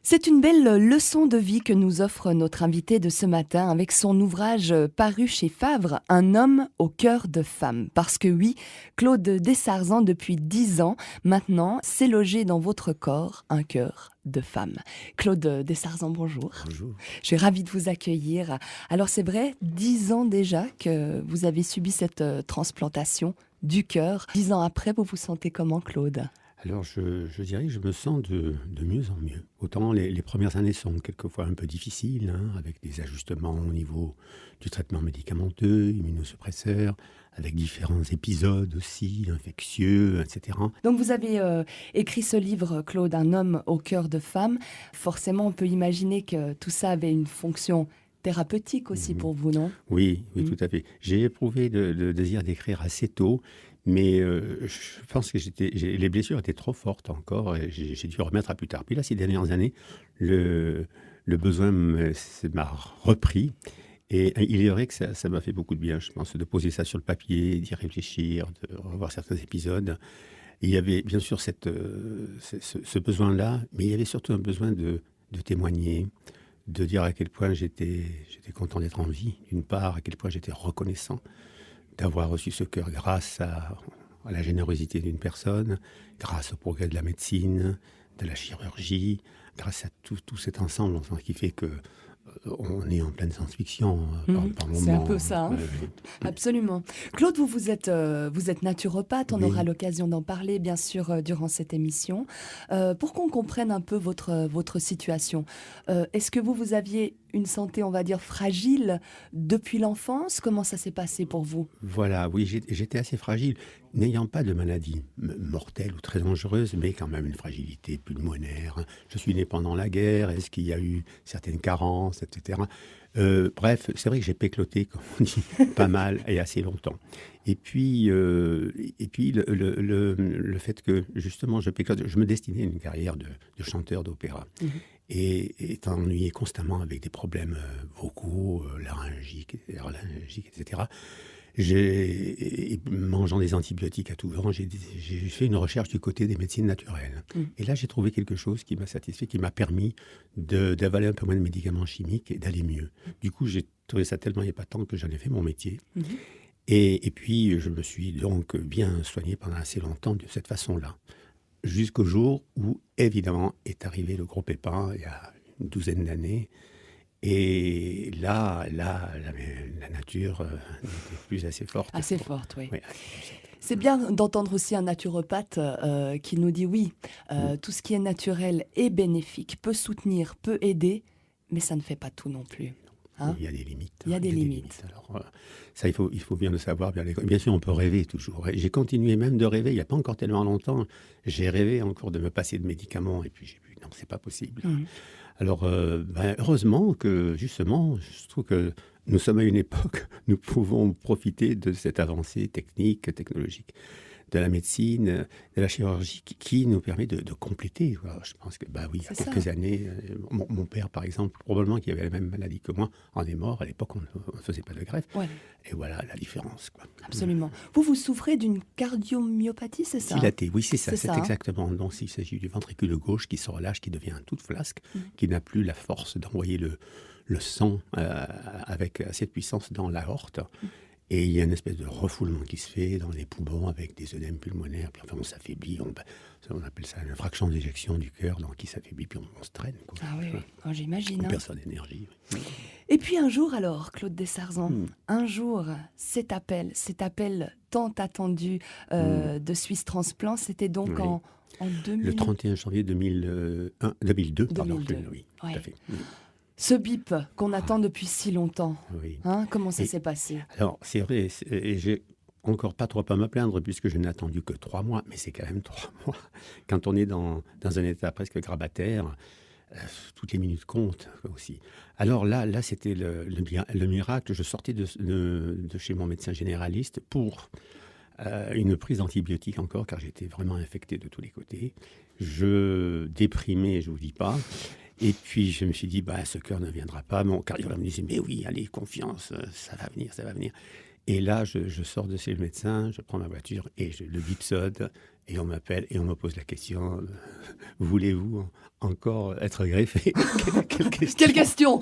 C'est une belle leçon de vie que nous offre notre invité de ce matin avec son ouvrage paru chez Favre, Un homme au cœur de femme. Parce que oui, Claude Dessarzan, depuis 10 ans maintenant, s'est logé dans votre corps un cœur de femme. Claude Dessarzan, bonjour. Bonjour. Je suis ravie de vous accueillir. Alors c'est vrai, 10 ans déjà que vous avez subi cette transplantation du cœur. 10 ans après, vous vous sentez comment, Claude ? Alors, je dirais que je me sens de mieux en mieux. Autant les premières années sont quelquefois un peu difficiles, avec des ajustements au niveau du traitement médicamenteux, immunosuppresseurs, avec différents épisodes aussi, infectieux, etc. Donc vous avez écrit ce livre, Claude, Un homme au cœur de femme. Forcément, on peut imaginer que tout ça avait une fonction thérapeutique aussi pour vous, non ? Oui, tout à fait. J'ai éprouvé le désir d'écrire assez tôt, mais je pense que les blessures étaient trop fortes encore et j'ai dû remettre à plus tard. Puis là, ces dernières années, le besoin m'a repris. Et il est vrai que ça m'a fait beaucoup de bien, je pense, de poser ça sur le papier, d'y réfléchir, de revoir certains épisodes. Il y avait bien sûr ce besoin-là, mais il y avait surtout un besoin de témoigner, de dire à quel point j'étais content d'être en vie, d'une part, à quel point j'étais reconnaissant d'avoir reçu ce cœur grâce à la générosité d'une personne, grâce au progrès de la médecine, de la chirurgie, grâce à tout cet ensemble qui fait que on est en pleine science-fiction par moment. C'est un peu ça, hein. Absolument. Claude, vous êtes naturopathe, on aura l'occasion d'en parler bien sûr durant cette émission. Pour qu'on comprenne un peu votre situation, est-ce que vous aviez une santé, on va dire, fragile depuis l'enfance ? Comment ça s'est passé pour vous ? Voilà, oui, j'étais assez fragile, n'ayant pas de maladie mortelle ou très dangereuse, mais quand même une fragilité pulmonaire. Je suis né pendant la guerre, est-ce qu'il y a eu certaines carences, etc. Bref, c'est vrai que j'ai pécloté, comme on dit, pas mal et assez longtemps. Et puis le fait que, justement, je péclote, je me destinais à une carrière de chanteur d'opéra. Et étant ennuyé constamment avec des problèmes vocaux, laryngiques, etc., mangeant des antibiotiques à tout vent, j'ai fait une recherche du côté des médecines naturelles. Et là, j'ai trouvé quelque chose qui m'a satisfait, qui m'a permis d'avaler un peu moins de médicaments chimiques et d'aller mieux. Du coup, j'ai trouvé ça tellement épatant que j'en ai fait mon métier. Et puis, je me suis donc bien soigné pendant assez longtemps de cette façon-là. Jusqu'au jour où, évidemment, est arrivé le gros pépin, il y a une douzaine d'années. Et là, la nature n'était plus assez forte. Assez forte, oui. Oui. C'est bien d'entendre aussi un naturopathe qui nous dit oui, tout ce qui est naturel est bénéfique, peut soutenir, peut aider, mais ça ne fait pas tout non plus. Hein ? Il y a des limites. Il y a des limites. Alors, ça, il faut bien le savoir. Bien sûr, on peut rêver toujours. Et j'ai continué même de rêver. Il n'y a pas encore tellement longtemps. J'ai rêvé encore de me passer de médicaments. Et puis j'ai vu, non, c'est pas possible. Alors, heureusement que, justement, je trouve que nous sommes à une époque où nous pouvons profiter de cette avancée technologique, de la médecine, de la chirurgie qui nous permet de compléter. Je pense que, il y a quelques années, mon père, par exemple, probablement qui avait la même maladie que moi, en est mort. À l'époque, on ne faisait pas de greffe. Ouais. Et voilà la différence, quoi. Absolument. Vous souffrez d'une cardiomyopathie, c'est ça ? Dilatée, oui, c'est ça. C'est exactement. Donc, il s'agit du ventricule gauche qui se relâche, qui devient toute flasque, qui n'a plus la force d'envoyer le sang avec assez de puissance dans l'aorte. Et il y a une espèce de refoulement qui se fait dans les poumons avec des œdèmes pulmonaires. Puis enfin, on s'affaiblit. On appelle ça une fraction d'éjection du cœur, donc qui s'affaiblit, puis on se traîne, quoi. Ah oui, oh, j'imagine. On perd son énergie. Et puis un jour alors, Claude Dessarzan, un jour, cet appel tant attendu de Suisse Transplant, c'était donc en 2000... Le 31 janvier 2002. 2002. Oui, ouais. Tout à fait. Ce bip qu'on attend depuis si longtemps, comment ça s'est passé ? Alors, c'est vrai, et j'ai encore pas trop à me plaindre, puisque je n'ai attendu que 3 mois, mais c'est quand même 3 mois. Quand on est dans un état presque grabataire, toutes les minutes comptent aussi. Alors là c'était le miracle. Je sortais de chez mon médecin généraliste pour une prise d'antibiotiques encore, car j'étais vraiment infecté de tous les côtés. Je déprimais, je ne vous dis pas. Et puis, je me suis dit, ce cœur ne viendra pas. Mon cardiologue me disait, mais oui, allez, confiance, ça va venir. Et là, je sors de chez le médecin, je prends ma voiture et le bip sonne. Et on m'appelle et on me pose la question, voulez-vous encore être greffé? Quelle question!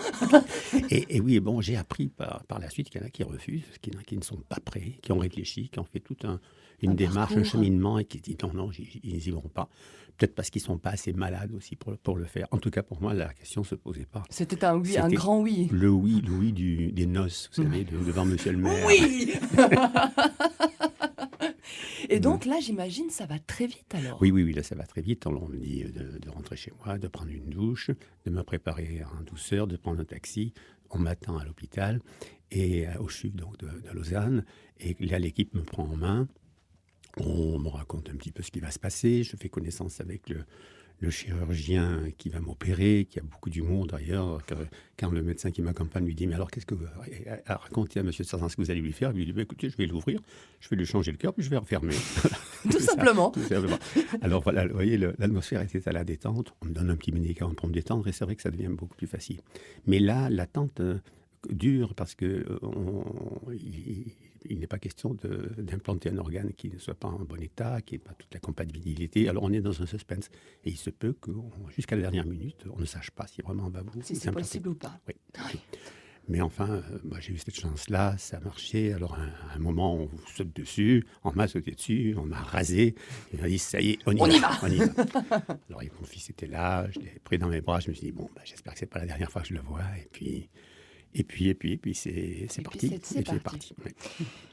Et oui, bon, j'ai appris par la suite qu'il y en a qui refusent, qu'il y en a qui ne sont pas prêts, qui ont réfléchi, qui ont fait toute une démarche, un parcours. cheminement et qui disent non, ils n'y vont pas. Peut-être parce qu'ils ne sont pas assez malades aussi pour le faire. En tout cas, pour moi, la question ne se posait pas. C'était un oui, un C'était grand oui. le oui des noces, vous savez, devant monsieur le maire. Oui! Et donc là, j'imagine, ça va très vite alors. Oui, là ça va très vite. On me dit de rentrer chez moi, de prendre une douche, de me préparer en douceur, de prendre un taxi. On m'attend à l'hôpital, et au CHUV donc, de Lausanne. Et là, l'équipe me prend en main. On me raconte un petit peu ce qui va se passer. Je fais connaissance avec le chirurgien qui va m'opérer, qui a beaucoup d'humour d'ailleurs. Quand le médecin qui m'accompagne lui dit « Mais alors, qu'est-ce que vous racontez à M. Sarzan ce que vous allez lui faire ?» Il lui dit « Écoutez, je vais l'ouvrir, je vais lui changer le cœur, puis je vais refermer. » Tout simplement. Tout simplement. Alors voilà, vous voyez, l'atmosphère était à la détente. On me donne un petit médicament pour me détendre, et c'est vrai que ça devient beaucoup plus facile. Mais là, l'attente dure parce que il n'est pas question d'implanter un organe qui ne soit pas en bon état, qui n'ait pas toute la compatibilité. Alors on est dans un suspense. Et il se peut que jusqu'à la dernière minute, on ne sache pas si vraiment on va vous Si c'est implanter. possible ou pas. Oui. Mais enfin, moi, j'ai eu cette chance-là, ça a marché. Alors, à un moment, on vous saute dessus, on m'a sauté dessus, on m'a rasé. Et on a dit, ça y est, on y va. Alors, mon fils était là, je l'ai pris dans mes bras, je me suis dit, bon, j'espère que ce n'est pas la dernière fois que je le vois. Et puis c'est parti. C'est parti. Oui.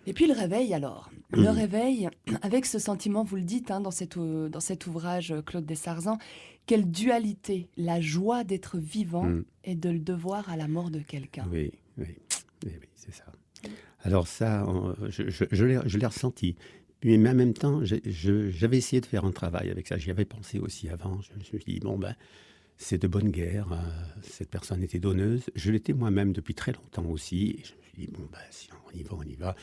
Et puis le réveil alors. Le réveil, avec ce sentiment, vous le dites dans cet ouvrage, Claude Dessarzans, quelle dualité, la joie d'être vivant et de le devoir à la mort de quelqu'un. Oui, c'est ça. Alors ça, je l'ai ressenti. Mais en même temps, j'avais essayé de faire un travail avec ça. J'y avais pensé aussi avant. Je me suis dit, bon, c'est de bonne guerre. Cette personne était donneuse. Je l'étais moi-même depuis très longtemps aussi. Et je me suis dit, bon, si on y va.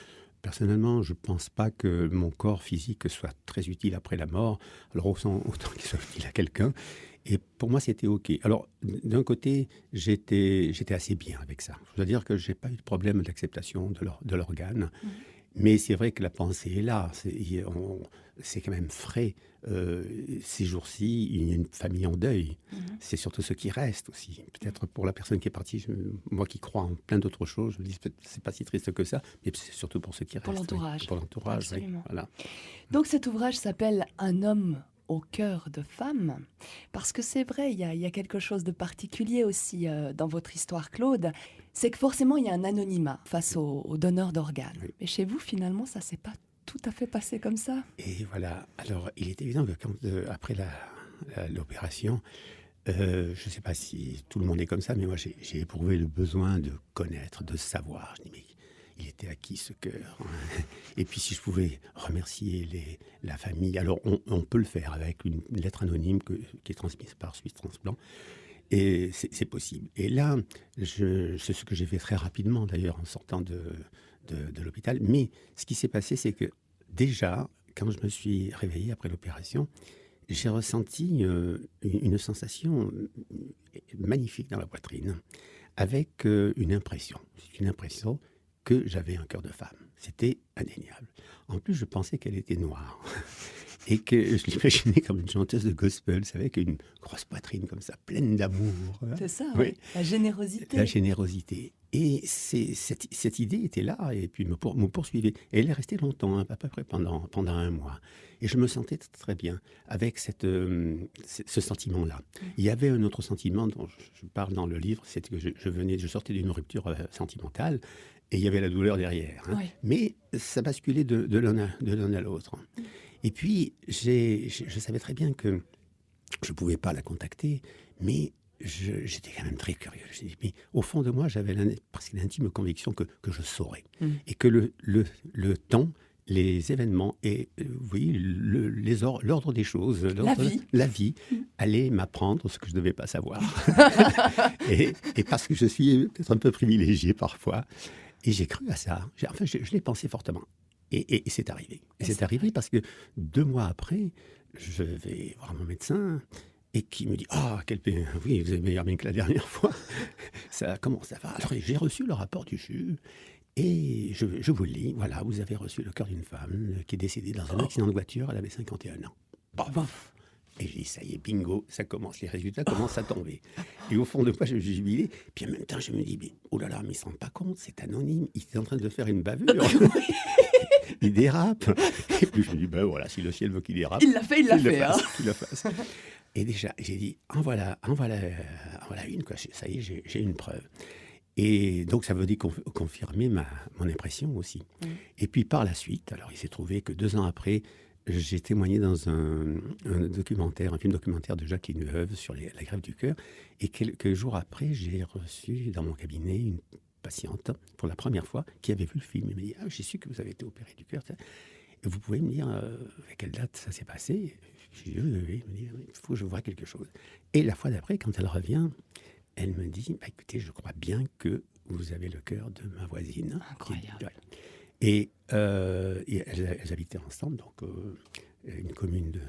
Personnellement, je ne pense pas que mon corps physique soit très utile après la mort. Alors, autant qu'il soit utile à quelqu'un. Et pour moi, c'était OK. Alors, d'un côté, j'étais assez bien avec ça. Je dois dire que je n'ai pas eu de problème d'acceptation de l'organe. Mais c'est vrai que la pensée est là. C'est quand même frais. Ces jours-ci, il y a une famille en deuil. C'est surtout ce qui reste aussi. Peut-être pour la personne qui est partie, moi qui crois en plein d'autres choses, je me dis c'est pas si triste que ça, mais c'est surtout pour ce qui pour reste. l'entourage. Oui. Pour l'entourage, Absolument. oui. Voilà. Donc cet ouvrage s'appelle « Un homme au cœur de femme », parce que c'est vrai, il y a quelque chose de particulier aussi dans votre histoire, Claude, c'est que forcément il y a un anonymat face aux donneurs d'organes. Oui. Mais chez vous, finalement, ça s'est pas tout à fait passé comme ça. Et voilà. Alors, il est évident que après l'opération, je ne sais pas si tout le monde est comme ça, mais moi, j'ai éprouvé le besoin de connaître, de savoir. Je dis, mais il était à qui ce cœur? Et puis, si je pouvais remercier la famille, alors on peut le faire avec une lettre anonyme qui est transmise par Suisse Transplant. Et c'est possible. Et là, c'est ce que j'ai fait très rapidement, d'ailleurs, en sortant de l'hôpital. Mais ce qui s'est passé, c'est que déjà, quand je me suis réveillé après l'opération, j'ai ressenti une sensation magnifique dans la poitrine, avec une impression. C'est une impression que j'avais un cœur de femme. C'était indéniable. En plus, je pensais qu'elle était noire. Et que je l'imaginais comme une chanteuse de gospel, vous savez, avec une grosse poitrine comme ça, pleine d'amour. C'est ça, oui. La générosité. La générosité. Et cette idée était là, et puis me poursuivait. Et elle est restée longtemps, à peu près pendant un mois. Et je me sentais très bien avec ce sentiment-là. Il y avait un autre sentiment dont je parle dans le livre, c'était que je sortais d'une rupture sentimentale, et il y avait la douleur derrière. Oui. Mais ça basculait de l'un à l'autre. Et puis, je savais très bien que je ne pouvais pas la contacter, mais j'étais quand même très curieux. Mais au fond de moi, j'avais presque l'intime conviction que je saurais. Et que le temps, les événements et vous voyez, l'ordre des choses, la vie allait m'apprendre ce que je ne devais pas savoir. et parce que je suis peut-être un peu privilégié parfois, et j'ai cru à ça. Je l'ai pensé fortement. Et c'est arrivé. Et c'est arrivé parce que 2 mois après, je vais voir mon médecin et qui me dit « Ah, quel pays, oui, vous avez meilleur bien que la dernière fois. Comment ça va ?» Alors, j'ai reçu le rapport du CHU et je vous le lis. Voilà, vous avez reçu le cœur d'une femme qui est décédée dans un accident de voiture. Elle avait 51 ans. Paf. Et j'ai dit, ça y est, bingo, ça commence, les résultats commencent à tomber. Et au fond de moi, je me jubilais. Puis en même temps, je me dis, mais oh là là, mais ils ne se rendent pas compte, c'est anonyme. Il est en train de faire une bavure. Il dérape. Et puis je me dis, ben voilà, si le ciel veut qu'il dérape. Il l'a fait, il l'a fait. Qu'il le fasse. Et déjà, j'ai dit, en voilà une, quoi. Ça y est, j'ai une preuve. Et donc, ça veut dire confirmer mon impression aussi. Et puis, par la suite, alors il s'est trouvé que 2 ans après, j'ai témoigné dans un documentaire, un film documentaire de Jacqueline Veuve sur la greffe du cœur. Et quelques jours après, j'ai reçu dans mon cabinet une patiente, pour la première fois, qui avait vu le film. Elle m'a dit, j'ai su que vous avez été opéré du cœur. Et vous pouvez me dire à quelle date ça s'est passé? J'ai dit, oui. Elle me dit, il faut que je vois quelque chose. Et la fois d'après, quand elle revient, elle me dit, écoutez, je crois bien que vous avez le cœur de ma voisine. Incroyable. Et elles habitaient ensemble, donc une commune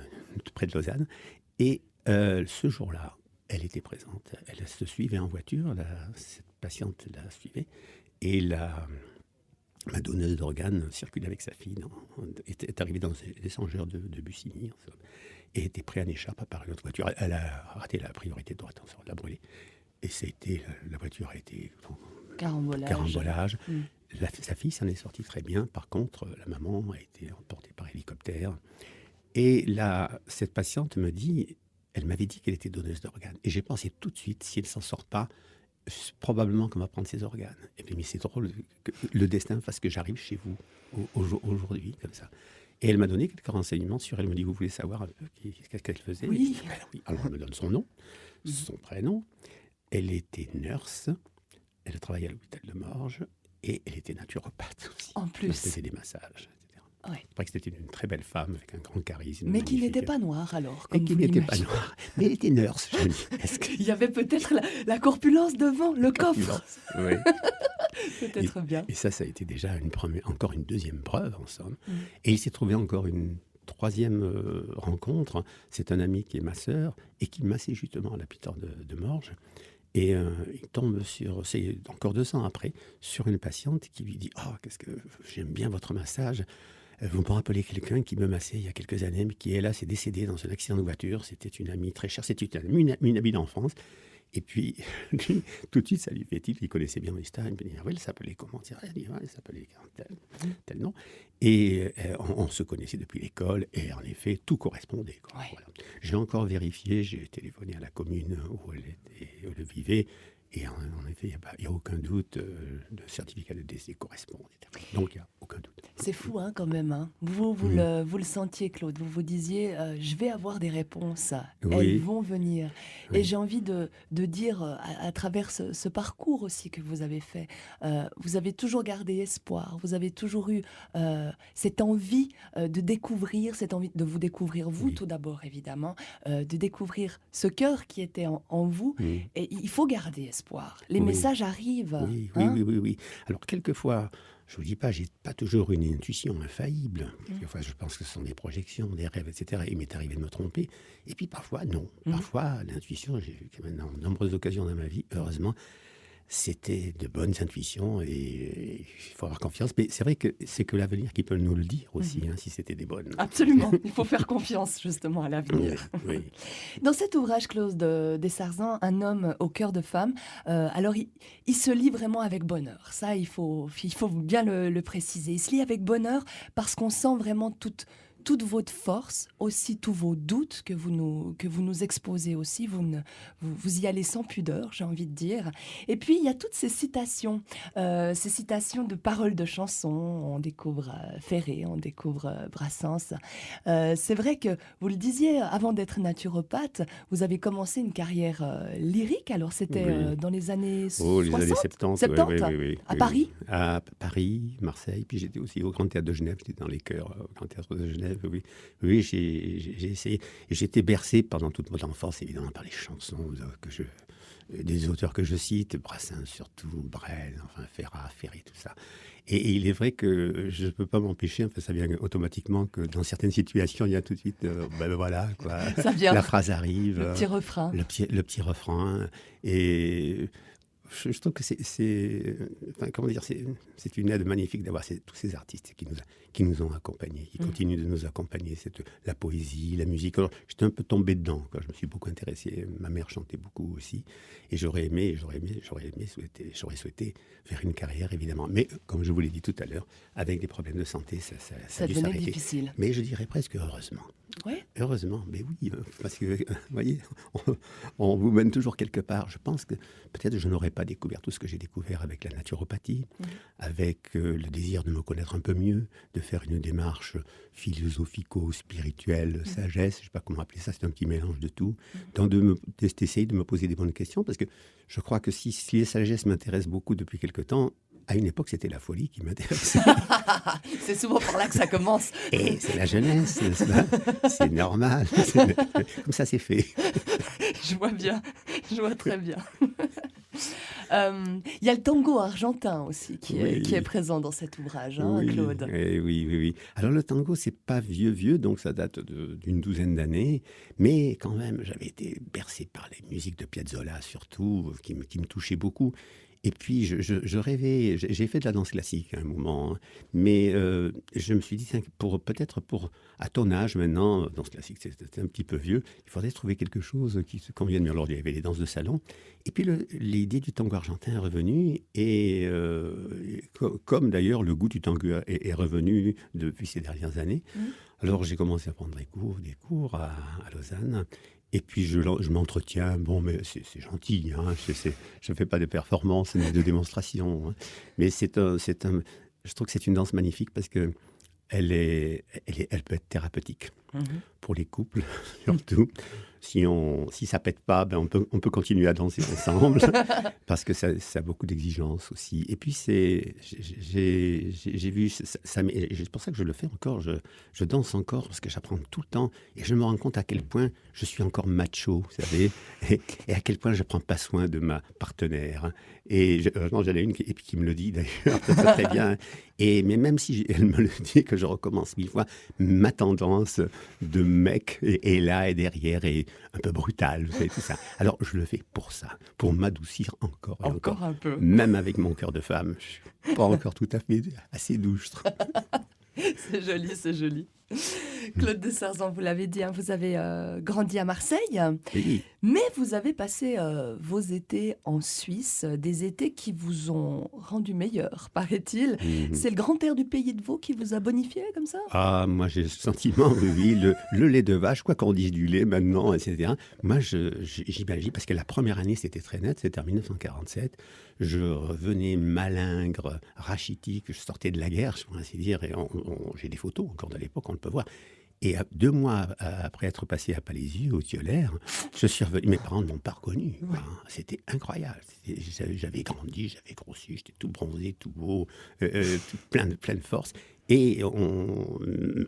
près de Lausanne. Et ce jour-là, elle était présente. Elle se suivait en voiture, cette patiente la suivait. Et ma donneuse d'organes circulait avec sa fille, est arrivée dans les échangeurs de Bussigny, et était prise en échappe par une autre voiture. Elle a raté la priorité de droite, elle l'a brûlée. Et la voiture a été... Carambolage. Sa fille s'en est sortie très bien. Par contre, la maman a été emportée par hélicoptère. Et cette patiente elle m'avait dit qu'elle était donneuse d'organes. Et j'ai pensé tout de suite, si elle ne s'en sort pas, probablement qu'on va prendre ses organes. Et puis, mais c'est drôle que le destin fasse que j'arrive chez vous aujourd'hui, comme ça. Et elle m'a donné quelques renseignements sur elle. Elle me dit, vous voulez savoir un peu qu'est-ce qu'elle faisait? Oui. Oui. Alors, elle me donne son nom, son prénom. Elle était nurse. Elle travaillait à l'hôpital de Morges. Et elle était naturopathe aussi. En plus. Elle faisait des massages, etc. Ouais. Je crois que c'était une très belle femme avec un grand charisme. Mais qui n'était pas noire alors. Et qui n'était pas noire. Mais elle était nurse, je me dis. Il y avait peut-être la corpulence devant, le coffre. Oui. Peut-être bien. Et ça a été déjà encore une deuxième preuve, en somme. Et il s'est trouvé encore une troisième rencontre. C'est un ami qui est masseur et qui massait justement à l'hôpital de Morges. Et il tombe c'est encore 2 ans après, sur une patiente qui lui dit « Oh, qu'est-ce que j'aime bien votre massage. Vous me rappelez quelqu'un qui me massait il y a quelques années, mais qui, hélas, est décédé dans un accident de voiture. C'était une amie très chère, c'était une amie d'enfance. » Et puis, lui, tout de suite, ça lui fait tilt. Il connaissait bien mon histoire. Il me dit « Oui, elle s'appelait comment ?» Elle s'appelait tel nom. Et on se connaissait depuis l'école. Et en effet, tout correspondait. Ouais. Voilà. J'ai encore vérifié. J'ai téléphoné à la commune où elle vivait. Et en effet, il n'y a aucun doute. Le certificat de décès correspond. Donc, il n'y a aucun doute. C'est fou, quand même. Hein. Vous le sentiez, Claude. Vous vous disiez, je vais avoir des réponses. Oui. Elles vont venir. Oui. Et j'ai envie de dire, à travers ce parcours aussi que vous avez fait, vous avez toujours gardé espoir. Vous avez toujours eu cette envie de découvrir, cette envie de vous découvrir, vous tout d'abord, évidemment, de découvrir ce cœur qui était en vous. Et il faut garder espoir. Les messages arrivent. Oui. Alors, quelquefois, je ne vous dis pas, je n'ai pas toujours une intuition infaillible. Quelquefois, je pense que ce sont des projections, des rêves, etc. Il m'est arrivé de me tromper. Et puis, parfois, non. Parfois, l'intuition, j'ai eu maintenant de nombreuses occasions dans ma vie, heureusement, c'était de bonnes intuitions et il faut avoir confiance. Mais c'est vrai que c'est que l'avenir qui peut nous le dire aussi, si c'était des bonnes. Absolument, il faut faire confiance justement à l'avenir. Oui. Dans cet ouvrage, Claude Dessarzins, Un homme au cœur de femme, alors il se lie vraiment avec bonheur. Ça, il faut bien le préciser. Il se lie avec bonheur parce qu'on sent vraiment toute votre force, aussi tous vos doutes que vous nous exposez aussi. Vous y allez sans pudeur, j'ai envie de dire. Et puis, il y a toutes ces citations de paroles de chansons. On découvre Ferré, on découvre Brassens. C'est vrai que, vous le disiez, avant d'être naturopathe, vous avez commencé une carrière lyrique. Alors, c'était dans les années 60, les années 70. 70 oui. À Paris. À Paris, Marseille. Puis j'étais aussi au Grand Théâtre de Genève. J'étais dans les chœurs au Grand Théâtre de Genève. Oui, j'ai essayé. Et j'étais bercé pendant toute mon enfance, évidemment, par les chansons des auteurs que je cite, Brassens surtout, Brel, enfin Ferrat, Ferré, tout ça. Et il est vrai que je ne peux pas m'empêcher, enfin, ça vient automatiquement que dans certaines situations, il y a tout de suite, voilà, quoi. Ça vient. La phrase arrive. Le petit refrain. Le petit refrain. Et je trouve que enfin, comment dire, c'est une aide magnifique d'avoir tous ces artistes qui nous ont accompagnés, qui continuent de nous accompagner. La poésie, la musique. Alors, j'étais un peu tombé dedans, quoi. Je me suis beaucoup intéressé. Ma mère chantait beaucoup aussi. Et j'aurais souhaité faire une carrière, évidemment. Mais, comme je vous l'ai dit tout à l'heure, avec des problèmes de santé, ça a dû devenait s'arrêter. difficile. Mais je dirais presque heureusement. Ouais. Heureusement, mais oui, parce que, vous voyez, on vous mène toujours quelque part. Je pense que peut-être je n'aurais pas découvert tout ce que j'ai découvert avec la naturopathie, avec le désir de me connaître un peu mieux, de faire une démarche philosophico-spirituelle, sagesse, je ne sais pas comment appeler ça, c'est un petit mélange de tout, d'essayer de me poser des bonnes questions, parce que je crois que si les sagesses m'intéressent beaucoup depuis quelque temps, à une époque, c'était la folie qui m'intéressait. C'est souvent par là que ça commence. Et c'est la jeunesse, n'est-ce pas? C'est normal. Comme ça, c'est fait. Je vois bien, je vois très bien. Il y a le tango argentin aussi qui est présent dans cet ouvrage, hein, Claude. Oui. Alors le tango, c'est pas vieux, donc ça date d'une douzaine d'années. Mais quand même, j'avais été bercé par les musiques de Piazzolla, surtout, qui me touchaient beaucoup. Et puis, je rêvais, j'ai fait de la danse classique à un moment, hein, mais je me suis dit, peut-être à ton âge maintenant, danse classique, c'était un petit peu vieux, il faudrait trouver quelque chose qui se convienne mieux. Alors, il y avait les danses de salon, et puis l'idée du tango argentin est revenue, et comme d'ailleurs le goût du tango est revenu depuis ces dernières années, alors j'ai commencé à prendre des cours à Lausanne. Et puis je m'entretiens, bon, mais c'est gentil, hein, je ne fais pas de performance ni de démonstration, hein, mais je trouve que c'est une danse magnifique parce que elle peut être thérapeutique pour les couples, surtout. Si ça pète pas, ben on peut continuer à danser ensemble parce que ça a beaucoup d'exigences aussi. Et puis j'ai vu, c'est pour ça que je le fais encore, je danse encore parce que j'apprends tout le temps et je me rends compte à quel point je suis encore macho, vous savez, et à quel point je prends pas soin de ma partenaire. Hein. Et heureusement, j'en ai une qui me le dit d'ailleurs très bien. Mais même si elle me le dit que je recommence 1000 fois, ma tendance de mec est là et derrière et un peu brutale, vous savez, tout ça. Alors, je le fais pour ça, pour m'adoucir encore et encore. Un peu. Même avec mon cœur de femme, je suis pas encore tout à fait assez douce. C'est joli, c'est joli. Claude de Sarzan, vous l'avez dit, hein, vous avez grandi à Marseille, Oui. mais vous avez passé vos étés en Suisse, des étés qui vous ont rendu meilleur, paraît-il. C'est le grand air du pays de Vaud qui vous a bonifié comme ça? Ah, moi j'ai le sentiment, oui, le lait de vache, quoi qu'on dise du lait maintenant, etc. Moi, j'imagine, parce que la première année, c'était très net, c'était en 1947. Je revenais malingre, rachitique, je sortais de la guerre, je pourrais ainsi dire, et j'ai des photos encore de l'époque, on le peut voir. Et 2 mois après être passé à Palaisieux, au Thiolaire, je suis revenu. Mes parents ne m'ont pas reconnu. Hein. C'était incroyable. J'avais grandi, j'avais grossi, j'étais tout bronzé, tout beau, plein de force. Et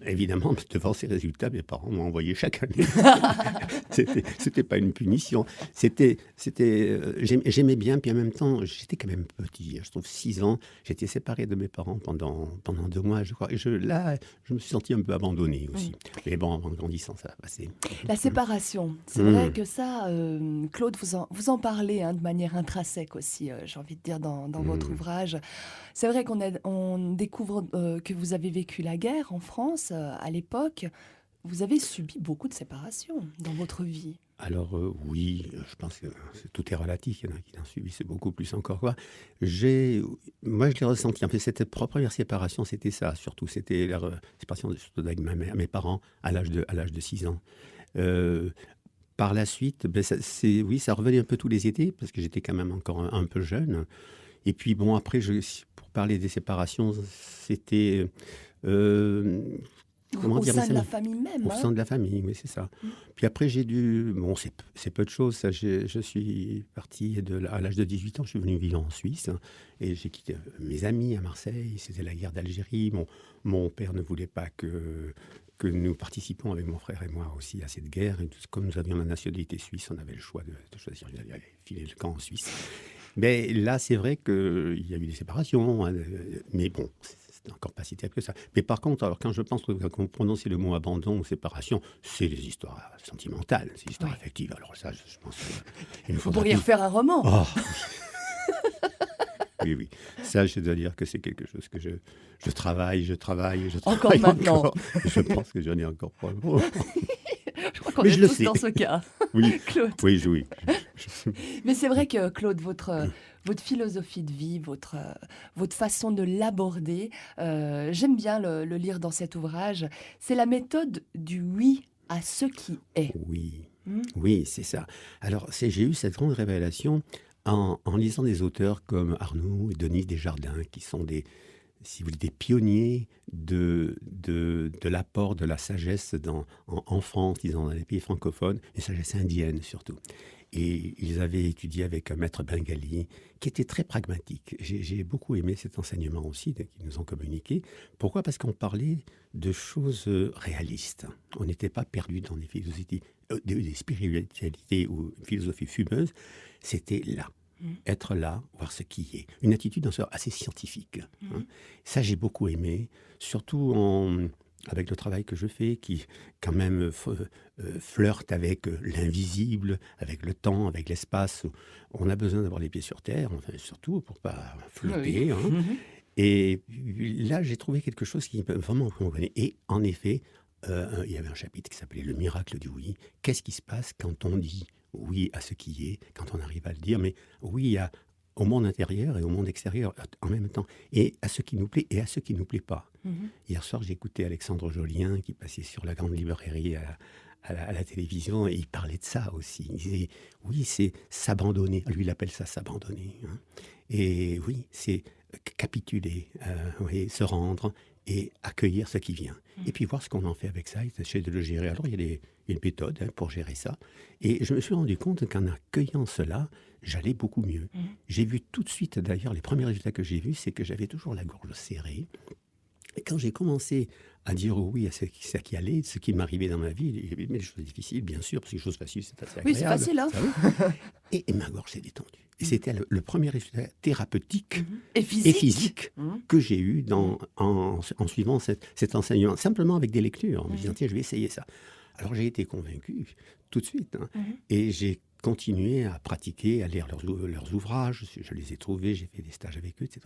évidemment, devant ces résultats, mes parents m'ont envoyé chaque année. C'était pas une punition. J'aimais bien, puis en même temps, j'étais quand même petit. Je trouve 6 ans, j'étais séparé de mes parents pendant 2 mois, je crois. Et là, je me suis senti un peu abandonné aussi. Mais bon, en grandissant, ça va passer. La séparation, c'est vrai que ça, Claude, vous en parlez de manière intrinsèque aussi, j'ai envie de dire, dans votre ouvrage. C'est vrai qu'on découvre que vous avez vécu la guerre en France à l'époque. Vous avez subi beaucoup de séparations dans votre vie. Alors oui, je pense que tout est relatif. Il y en a qui l'ont subi, c'est beaucoup plus encore. Quoi. Moi, je l'ai ressenti. En fait, cette première séparation, c'était ça. Surtout, c'était la séparation surtout avec mes parents à l'âge de 6 ans. Par la suite, ça revenait un peu tous les étés parce que j'étais quand même encore un peu jeune. Et puis bon, après, pour parler des séparations, c'était au sein de la famille même. Au sein de la famille, oui, c'est ça. Puis après, bon, c'est peu de choses. Ça, je suis parti à l'âge de 18 ans, je suis venu vivre en Suisse. Hein, et j'ai quitté mes amis à Marseille. C'était la guerre d'Algérie. Mon père ne voulait pas que nous participions avec mon frère et moi aussi à cette guerre. Et comme nous avions la nationalité suisse, on avait le choix de choisir d'aller filer le camp en Suisse. Mais là, c'est vrai qu'il y a eu des séparations. Hein, mais bon, c'est encore pas si terrible que ça. Mais par contre, alors quand je pense qu'on prononce le mot abandon ou séparation, c'est des histoires sentimentales, c'est des histoires affectives. Alors ça, je pense qu'il Vous pourriez refaire un roman. Oh. oui, oui. Ça, je dois dire que c'est quelque chose que je travaille, je travaille Encore maintenant. encore. Je pense que j'en ai encore pas. Je crois qu'on Mais est je le tous sais. dans ce cas, Oui, Claude. oui, oui. Mais c'est vrai que, Claude, votre philosophie de vie, votre façon de l'aborder, j'aime bien le lire dans cet ouvrage. C'est la méthode du oui à ce qui est. Oui, Hmm. oui, c'est ça. Alors, j'ai eu cette grande révélation en lisant des auteurs comme Arnaud et Denis Desjardins, qui sont si vous voulez, des pionniers de l'apport de la sagesse en France, disons, dans les pays francophones, et sagesse indienne surtout. Et ils avaient étudié avec un maître bengali qui était très pragmatique. J'ai beaucoup aimé cet enseignement aussi qu'ils nous ont communiqué. Pourquoi? Parce qu'on parlait de choses réalistes. On n'était pas perdu dans des philosophies, des spiritualités ou philosophies fumeuses. C'était là. Être là, voir ce qui est. Une attitude assez scientifique. Hein. Ça, j'ai beaucoup aimé, surtout avec le travail que je fais, qui quand même flirte avec l'invisible, avec le temps, avec l'espace. On a besoin d'avoir les pieds sur terre, enfin, surtout pour pas flotter. Oui. Hein. Et là, j'ai trouvé quelque chose qui peut vraiment convenir. Et en effet, il y avait un chapitre qui s'appelait « Le miracle du oui ». Qu'est-ce qui se passe quand on dit oui à ce qui est, quand on arrive à le dire, mais oui au monde intérieur et au monde extérieur en même temps, et à ce qui nous plaît et à ce qui ne nous plaît pas. Hier soir, j'ai écouté Alexandre Jolien qui passait sur la grande librairie à la télévision, et il parlait de ça aussi. Il disait, oui, c'est s'abandonner. Lui, il appelle ça s'abandonner. Hein. Et oui, c'est capituler, oui, se rendre et accueillir ce qui vient. Et puis voir ce qu'on en fait avec ça, et essayer de le gérer. Alors, il y a une méthode pour gérer ça. Et je me suis rendu compte qu'en accueillant cela, j'allais beaucoup mieux. J'ai vu tout de suite, d'ailleurs, les premiers résultats que j'ai vus, c'est que j'avais toujours la gorge serrée. Et quand j'ai commencé à dire oui à ce qui allait, ce qui m'arrivait dans ma vie, il y avait des choses difficiles, bien sûr, parce que les choses faciles, c'est assez agréable. Oui, c'est facile, hein. Et ma gorge s'est détendue. Et c'était le premier résultat thérapeutique et physique que j'ai eu en suivant cet enseignement, simplement avec des lectures, en me disant, tiens, je vais essayer ça. Alors j'ai été convaincu tout de suite, hein, et j'ai continué à pratiquer, à lire leurs ouvrages, je les ai trouvés, j'ai fait des stages avec eux, etc.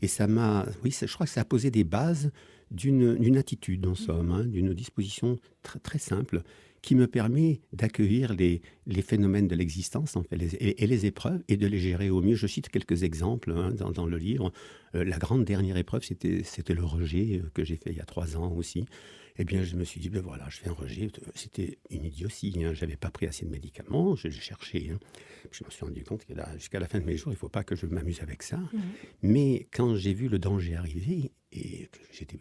Et ça je crois que ça a posé des bases d'une attitude, en somme, hein, d'une disposition très, très simple, qui me permet d'accueillir les phénomènes de l'existence, en fait, et les épreuves, et de les gérer au mieux. Je cite quelques exemples hein, dans le livre. La grande dernière épreuve, c'était le rejet que j'ai fait il y a 3 ans aussi. Eh bien, je me suis dit, ben voilà, je fais un rejet. C'était une idiotie. Hein. Je n'avais pas pris assez de médicaments. Je cherchais. Hein. Je me suis rendu compte que jusqu'à la fin de mes jours, il ne faut pas que je m'amuse avec ça. Mais quand j'ai vu le danger arriver, et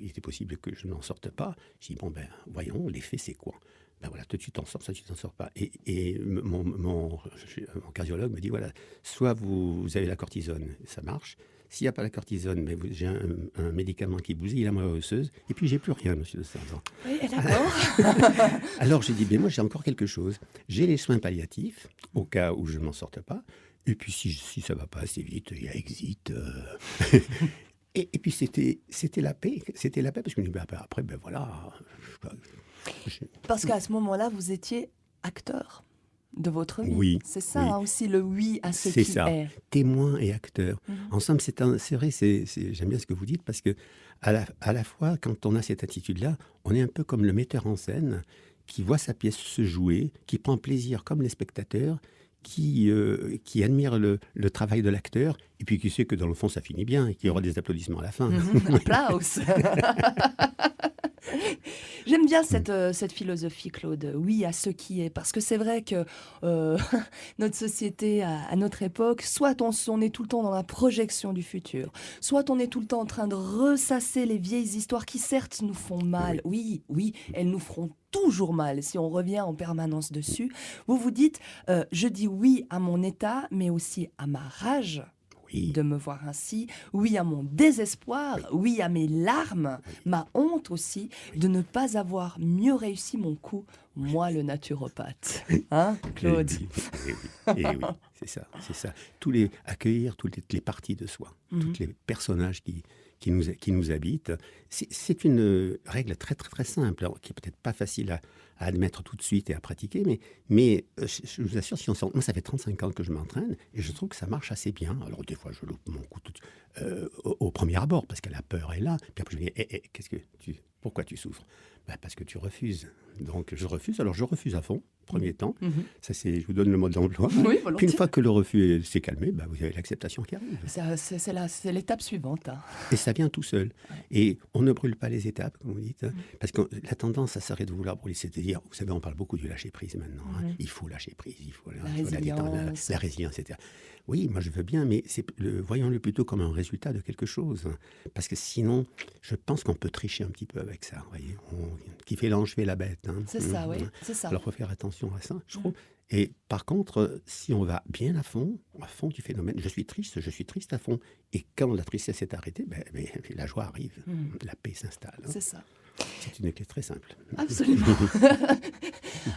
il était possible que je n'en sorte pas, j'ai dit, bon, ben, voyons, l'effet, c'est quoi? Ben voilà, toi tu t'en sors, ça tu t'en sors pas. Et mon cardiologue me dit, voilà, soit vous avez la cortisone, ça marche. S'il n'y a pas la cortisone, mais j'ai un médicament qui bousille la moelle osseuse, et puis j'ai plus rien, monsieur de Sarzan. Oui, d'accord. Alors j'ai dit, ben moi j'ai encore quelque chose. J'ai les soins palliatifs, au cas où je ne m'en sorte pas. Et puis si ça ne va pas assez vite, il y a Exit. Et puis c'était la paix. C'était la paix, parce que je me dis, ben, après, ben voilà. Parce qu'à ce moment-là, vous étiez acteur de votre vie. Oui. C'est ça hein, aussi, le oui à ce qui est. Témoin et acteur. Ensemble, c'est vrai, j'aime bien ce que vous dites, parce que à la fois, quand on a cette attitude-là, on est un peu comme le metteur en scène qui voit sa pièce se jouer, qui prend plaisir comme les spectateurs, qui admire le travail de l'acteur, et puis qui sait que dans le fond, ça finit bien, et qu'il y aura des applaudissements à la fin. Applaus. J'aime bien cette philosophie, Claude. Oui à ce qui est. Parce que c'est vrai que notre société, à notre époque, soit on est tout le temps dans la projection du futur, soit on est tout le temps en train de ressasser les vieilles histoires qui, certes, nous font mal. Oui, elles nous feront toujours mal si on revient en permanence dessus. Vous vous dites, je dis oui à mon état, mais aussi à ma rage. Oui. De me voir ainsi, oui à mon désespoir, oui à mes larmes, ma honte aussi, de ne pas avoir mieux réussi mon coup, moi le naturopathe. Hein, Claude? Et oui, c'est ça. Accueillir toutes les parties de soi, tous les personnages qui nous habite. C'est une règle très, très, très simple, alors, qui est peut-être pas facile à admettre tout de suite et à pratiquer, mais je vous assure, moi, ça fait 35 ans que je m'entraîne et je trouve que ça marche assez bien. Alors, des fois, je loupe mon coup au premier abord parce que la peur est là. Puis après, je me dis, pourquoi tu souffres? Parce que tu refuses. Donc, je refuse. Alors, je refuse à fond, premier temps. Ça, je vous donne le mode d'emploi. Oui, Puis, une fois que le refus s'est calmé, vous avez l'acceptation qui arrive. C'est l'étape suivante. Hein. Et ça vient tout seul. Ouais. Et on ne brûle pas les étapes, comme vous dites. Hein, parce que la tendance, ça serait de vouloir brûler. C'est-à-dire, vous savez, on parle beaucoup du lâcher-prise maintenant. Hein. Il faut lâcher prise, il faut la résilience, la résilience, etc. Oui, moi je veux bien, mais voyons-le plutôt comme un résultat de quelque chose. Hein, parce que sinon, je pense qu'on peut tricher un petit peu avec ça. Vous voyez, qui fait l'ange fait la bête. Hein. C'est ça, oui, c'est ça. Alors, il faut faire attention à ça, je trouve. Et par contre, si on va bien à fond du phénomène, je suis triste à fond. Et quand la tristesse est arrêtée, la joie arrive, la paix s'installe. Hein. C'est ça. C'est une clé très simple. Absolument.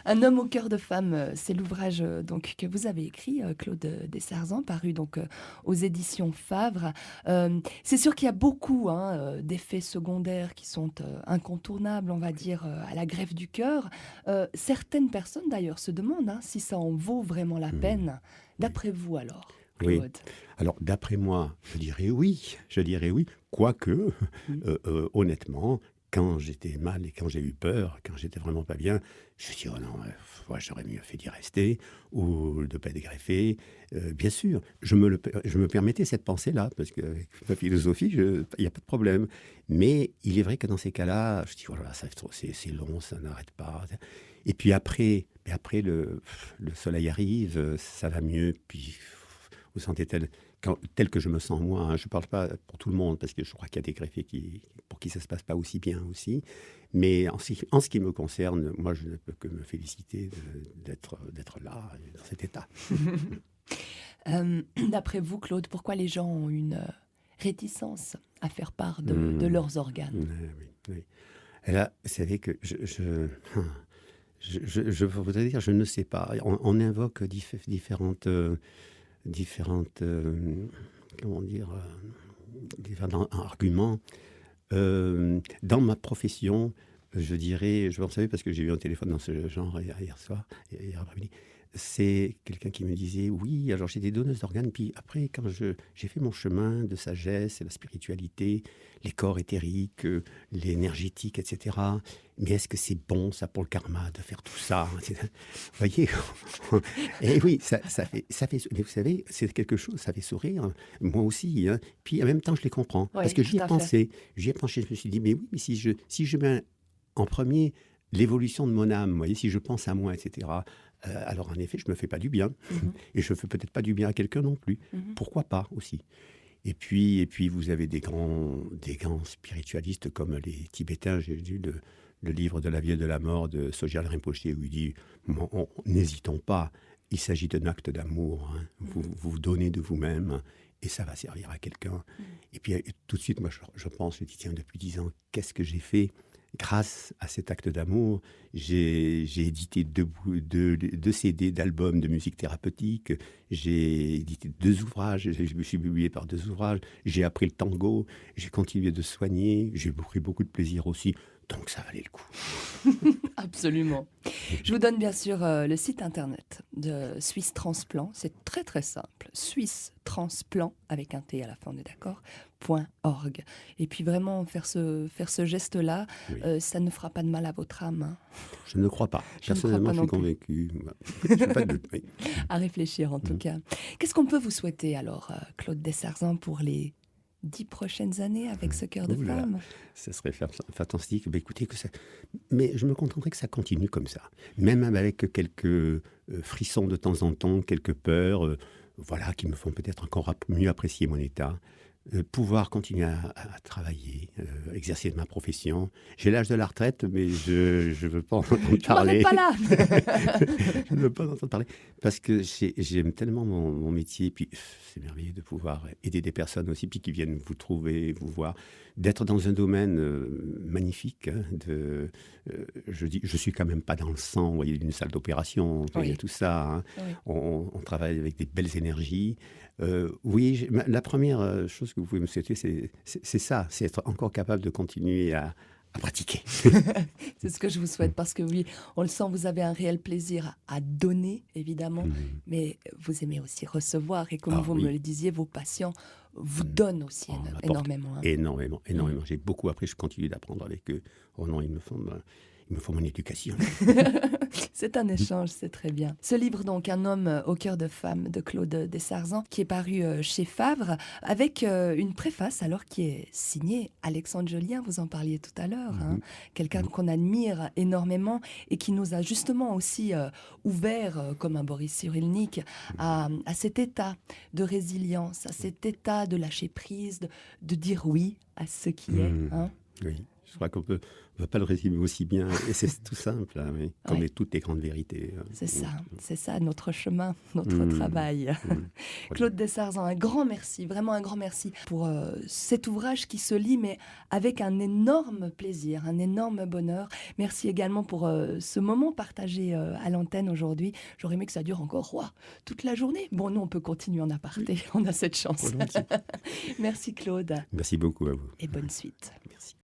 Un homme au cœur de femme, c'est l'ouvrage donc que vous avez écrit, Claude Dessarzan, paru donc aux éditions Favre. C'est sûr qu'il y a beaucoup d'effets secondaires qui sont incontournables, on va dire, à la greffe du cœur. Certaines personnes d'ailleurs se demandent si ça en vaut vraiment la peine. D'après vous alors, Claude? Oui. Alors d'après moi, je dirais oui. Quoique, honnêtement, quand j'étais mal et quand j'ai eu peur, quand j'étais vraiment pas bien, je me suis dit, oh non, j'aurais mieux fait d'y rester ou de ne pas être greffé. Bien sûr, je me permettais cette pensée-là, parce qu'avec ma philosophie, il n'y a pas de problème. Mais il est vrai que dans ces cas-là, je me dis, voilà, c'est long, ça n'arrête pas. Et puis après le soleil arrive, ça va mieux, puis vous sentez tel que je me sens moi, hein. Je ne parle pas pour tout le monde, parce que je crois qu'il y a des greffés pour qui ça ne se passe pas aussi bien aussi. Mais en ce qui me concerne, moi, je ne peux que me féliciter d'être là, dans cet état. D'après vous, Claude, pourquoi les gens ont une réticence à faire part de leurs organes? Oui. Et là, vous savez que je voudrais dire, je ne sais pas. On invoque différents arguments. Dans ma profession, je dirais, vous savez, parce que j'ai eu un téléphone dans ce genre hier après-midi, c'est quelqu'un qui me disait, oui, alors j'ai des donneuses d'organes, puis après, quand j'ai fait mon chemin de sagesse et la spiritualité, les corps éthériques, l'énergétique, etc., mais est-ce que c'est bon, ça, pour le karma, de faire tout ça? Vous voyez? Et oui, ça fait, mais vous savez, c'est quelque chose, ça fait sourire, moi aussi, hein. Puis en même temps, je les comprends, parce que j'y ai pensé, je me suis dit, mais oui, mais si je mets en premier l'évolution de mon âme, vous voyez, si je pense à moi, etc., alors en effet, je ne me fais pas du bien. Et je ne fais peut-être pas du bien à quelqu'un non plus. Pourquoi pas aussi? Et puis vous avez des grands spiritualistes comme les Tibétains. J'ai lu le livre de la vie et de la mort de Sogyal Rinpoche, où il dit, n'hésitons pas, il s'agit d'un acte d'amour. Hein. Vous vous donnez de vous-même et ça va servir à quelqu'un. Et puis tout de suite, moi je pense, je dis, tiens, depuis 10 ans, qu'est-ce que j'ai fait? Grâce à cet acte d'amour, j'ai édité 2 CD d'albums de musique thérapeutique, j'ai édité 2 ouvrages, je me suis publié par 2 ouvrages, j'ai appris le tango, j'ai continué de soigner, j'ai pris beaucoup de plaisir aussi, donc ça valait le coup. Absolument. Je vous donne bien sûr le site internet de Suisse Transplant, c'est très très simple, Suisse Transplant, avec un T à la fin, on est d'accord, .org. Et puis vraiment faire ce geste-là, oui. Ça ne fera pas de mal à votre âme. Hein. Je ne crois pas. Personnellement, je suis convaincu. Je n'ai pas de doute. Oui. À réfléchir en tout cas. Qu'est-ce qu'on peut vous souhaiter alors, Claude Dessarzan, pour les 10 prochaines années avec ce cœur de femme? Ça serait fantastique. Écoutez, mais je me contenterais que ça continue comme ça. Même avec quelques frissons de temps en temps, quelques peurs, qui me font peut-être encore mieux apprécier mon état. Pouvoir continuer à travailler, exercer ma profession. J'ai l'âge de la retraite, mais je ne veux pas en entendre parler. Je m'en pas là. Je ne veux pas en entendre parler. Parce que j'aime tellement mon métier. Puis c'est merveilleux de pouvoir aider des personnes aussi, puis qui viennent vous trouver, vous voir. D'être dans un domaine magnifique. Hein, je suis quand même pas dans le sang, vous voyez, d'une salle d'opération. Il y a tout ça. Hein. Oui. On travaille avec des belles énergies. Oui, la première chose que vous pouvez me souhaiter, c'est ça, c'est être encore capable de continuer à pratiquer. C'est ce que je vous souhaite parce que oui, on le sent, vous avez un réel plaisir à donner, évidemment, mais vous aimez aussi recevoir. Et comme vous me le disiez, vos patients vous donnent aussi On m'apporte énormément. Hein. énormément. J'ai beaucoup appris, je continue d'apprendre avec eux. Oh non, ils me font mon éducation. C'est un échange, c'est très bien. Ce livre, donc, Un homme au cœur de femme, de Claude Dessarzan, qui est paru chez Favre, avec une préface alors qui est signée Alexandre Jolien, vous en parliez tout à l'heure, hein, quelqu'un qu'on admire énormément et qui nous a justement aussi ouvert, comme un Boris Cyrulnik, à cet état de résilience, à cet état de lâcher prise, de dire oui à ce qui est. Hein. Oui. Je crois qu'on ne peut pas le résumer aussi bien. Et c'est tout simple, hein, mais comme toutes les grandes vérités. C'est ça notre chemin, notre travail. Claude Dessarzan, un grand merci, vraiment un grand merci pour cet ouvrage qui se lit, mais avec un énorme plaisir, un énorme bonheur. Merci également pour ce moment partagé à l'antenne aujourd'hui. J'aurais aimé que ça dure encore toute la journée. Bon, nous, on peut continuer en aparté, on a cette chance. Merci Claude. Merci beaucoup à vous. Et bonne suite. Merci.